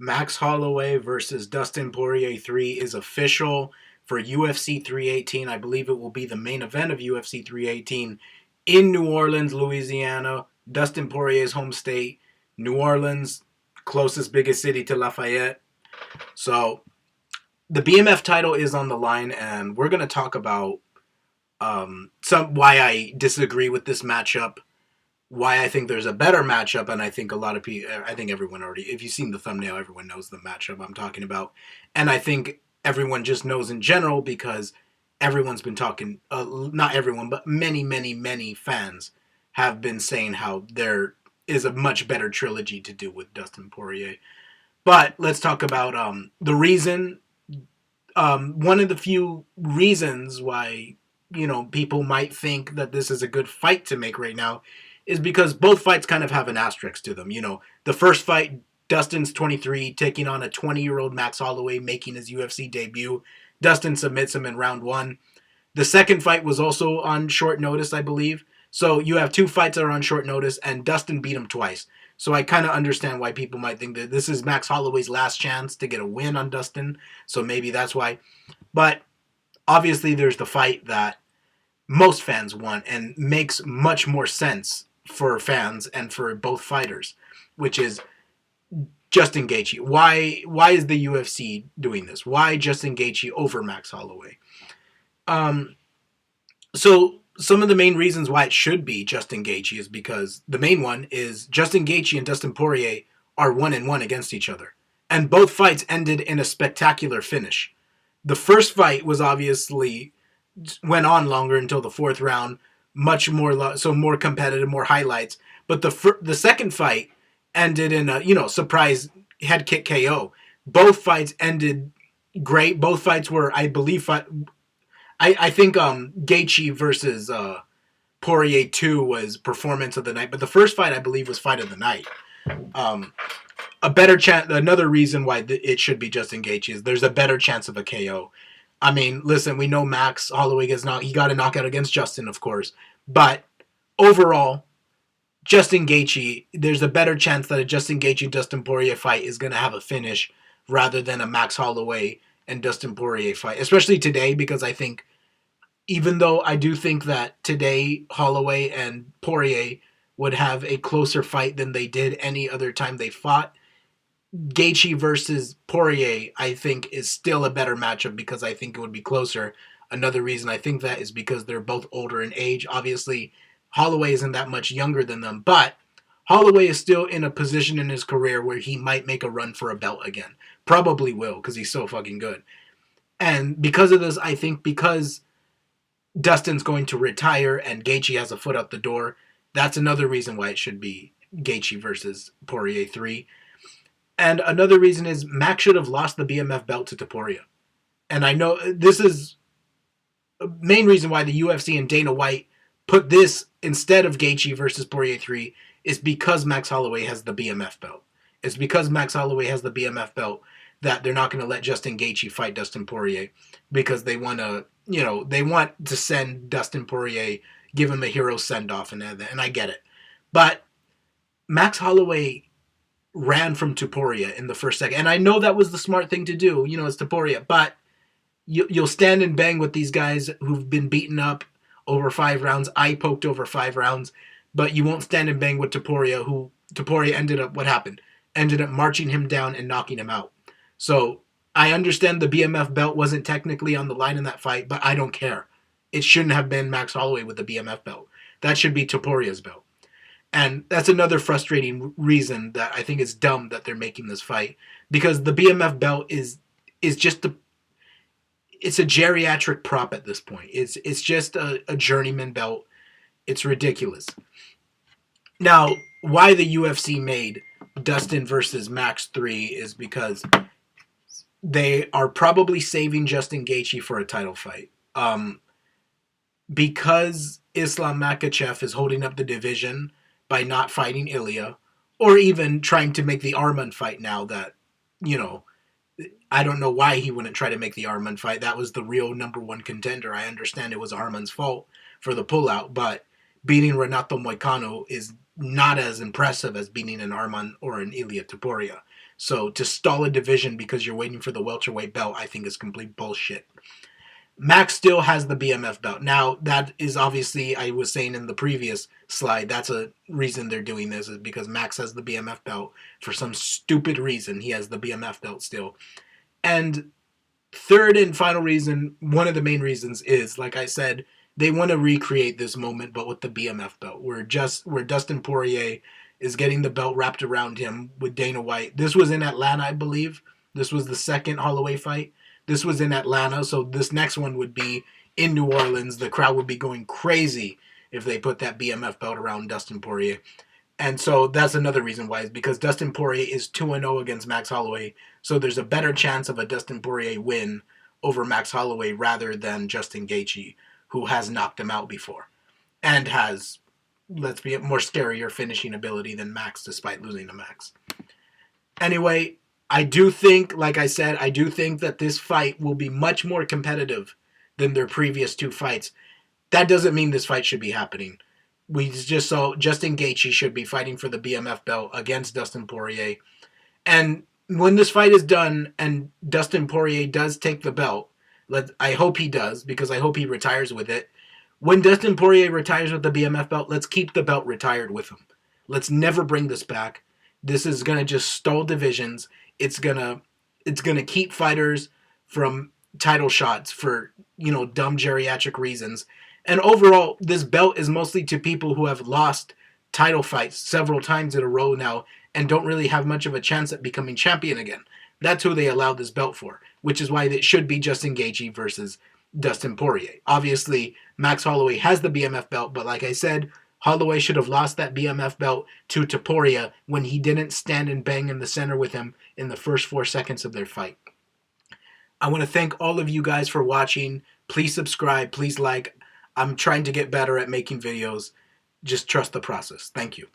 Max Holloway versus Dustin Poirier 3 is official for UFC 318. I believe it will be the main event of UFC 318 in New Orleans, Louisiana. Dustin Poirier's home state, New Orleans, closest biggest city to Lafayette. So the BMF title is on the line, and we're going to talk about some why I disagree with this matchup, why I think there's a better matchup, and I think a lot of people, I think everyone already, if you've seen the thumbnail, everyone knows the matchup I'm talking about. And I think everyone just knows in general because everyone's been talking, not everyone, but many fans have been saying how there is a much better trilogy to do with Dustin Poirier. But let's talk about the reason, one of the few reasons why, people might think that this is a good fight to make right now is because both fights kind of have an asterisk to them. The first fight, Dustin's 23, taking on a 20-year-old Max Holloway making his UFC debut. Dustin submits him in round one. The second fight was also on short notice, I believe. So you have two fights that are on short notice, and Dustin beat him twice. So I kind of understand why people might think that this is Max Holloway's last chance to get a win on Dustin. So maybe that's why. But obviously there's the fight that most fans want and makes much more sense for fans and for both fighters, which is Justin Gaethje. Why is the UFC doing this? Why Justin Gaethje over Max Holloway? So some of the main reasons why it should be Justin Gaethje is because the main one is Justin Gaethje and Dustin Poirier are 1-1 against each other, and both fights ended in a spectacular finish. The first fight was obviously went on longer until the fourth round, much more so more competitive, more highlights. But the second fight ended in a surprise head kick KO. Both fights ended great. Both fights were, I believe, I think Gaethje versus Poirier 2 was performance of the night, but the first fight I believe was fight of the night. A better chance. Another reason why it should be Justin Gaethje is there's a better chance of a KO. I mean, listen, we know Max Holloway he got a knockout against Justin, of course. But overall, Justin Gaethje, there's a better chance that a Justin Gaethje-Dustin Poirier fight is going to have a finish rather than a Max Holloway and Dustin Poirier fight. Especially today, because I think, even though I do think that today Holloway and Poirier would have a closer fight than they did any other time they fought, Gaethje versus Poirier, I think, is still a better matchup because I think it would be closer. Another reason I think that is because they're both older in age. Obviously, Holloway isn't that much younger than them, but Holloway is still in a position in his career where he might make a run for a belt again. Probably will, because he's so fucking good. And because of this, I think because Dustin's going to retire and Gaethje has a foot out the door, that's another reason why it should be Gaethje versus Poirier 3. And another reason is Max should have lost the BMF belt to Topuria. And I know this is the main reason why the UFC and Dana White put this instead of Gaethje versus Poirier 3 is because Max Holloway has the BMF belt. It's because Max Holloway has the BMF belt that they're not going to let Justin Gaethje fight Dustin Poirier because they want to, they want to send Dustin Poirier, give him a hero send-off, and I get it. But Max Holloway ran from Topuria in the first second. And I know that was the smart thing to do, it's Topuria. But you'll stand and bang with these guys who've been beaten up over 5 rounds. I poked over 5 rounds. But you won't stand and bang with Topuria, who Topuria ended up, what happened? Ended up marching him down and knocking him out. So I understand the BMF belt wasn't technically on the line in that fight, but I don't care. It shouldn't have been Max Holloway with the BMF belt. That should be Topuria's belt. And that's another frustrating reason that I think it's dumb that they're making this fight. Because the BMF belt is just it's a geriatric prop at this point. It's just a journeyman belt. It's ridiculous. Now, why the UFC made Dustin versus Max 3 is because they are probably saving Justin Gaethje for a title fight. Because Islam Makhachev is holding up the division by not fighting Ilya, or even trying to make the Arman fight now that, I don't know why he wouldn't try to make the Arman fight. That was the real number one contender. I understand it was Arman's fault for the pullout, but beating Renato Moicano is not as impressive as beating an Arman or an Ilya Topuria. So to stall a division because you're waiting for the welterweight belt, I think is complete bullshit. Max still has the BMF belt. Now, that is obviously, I was saying in the previous slide, that's a reason they're doing this, is because Max has the BMF belt. For some stupid reason, he has the BMF belt still. And third and final reason, one of the main reasons is, like I said, they want to recreate this moment, but with the BMF belt, where Dustin Poirier is getting the belt wrapped around him with Dana White. This was in Atlanta, I believe. This was the second Holloway fight. This was in Atlanta, so this next one would be in New Orleans. The crowd would be going crazy if they put that BMF belt around Dustin Poirier. And so that's another reason why, is because Dustin Poirier is 2-0 against Max Holloway. So there's a better chance of a Dustin Poirier win over Max Holloway rather than Justin Gaethje, who has knocked him out before and has, let's be more scarier finishing ability than Max, despite losing to Max. Anyway, I do think, like I said, I do think that this fight will be much more competitive than their previous two fights. That doesn't mean this fight should be happening. We just saw Justin Gaethje should be fighting for the BMF belt against Dustin Poirier. And when this fight is done and Dustin Poirier does take the belt, I hope he does, because I hope he retires with it. When Dustin Poirier retires with the BMF belt, let's keep the belt retired with him. Let's never bring this back. This is going to just stall divisions. It's gonna keep fighters from title shots for, dumb geriatric reasons. And overall, this belt is mostly to people who have lost title fights several times in a row now and don't really have much of a chance at becoming champion again. That's who they allowed this belt for, which is why it should be Justin Gaethje versus Dustin Poirier. Obviously, Max Holloway has the BMF belt, but like I said, Holloway should have lost that BMF belt to Poirier when he didn't stand and bang in the center with him in the first 4 seconds of their fight. I want to thank all of you guys for watching. Please subscribe. Please like. I'm trying to get better at making videos. Just trust the process. Thank you.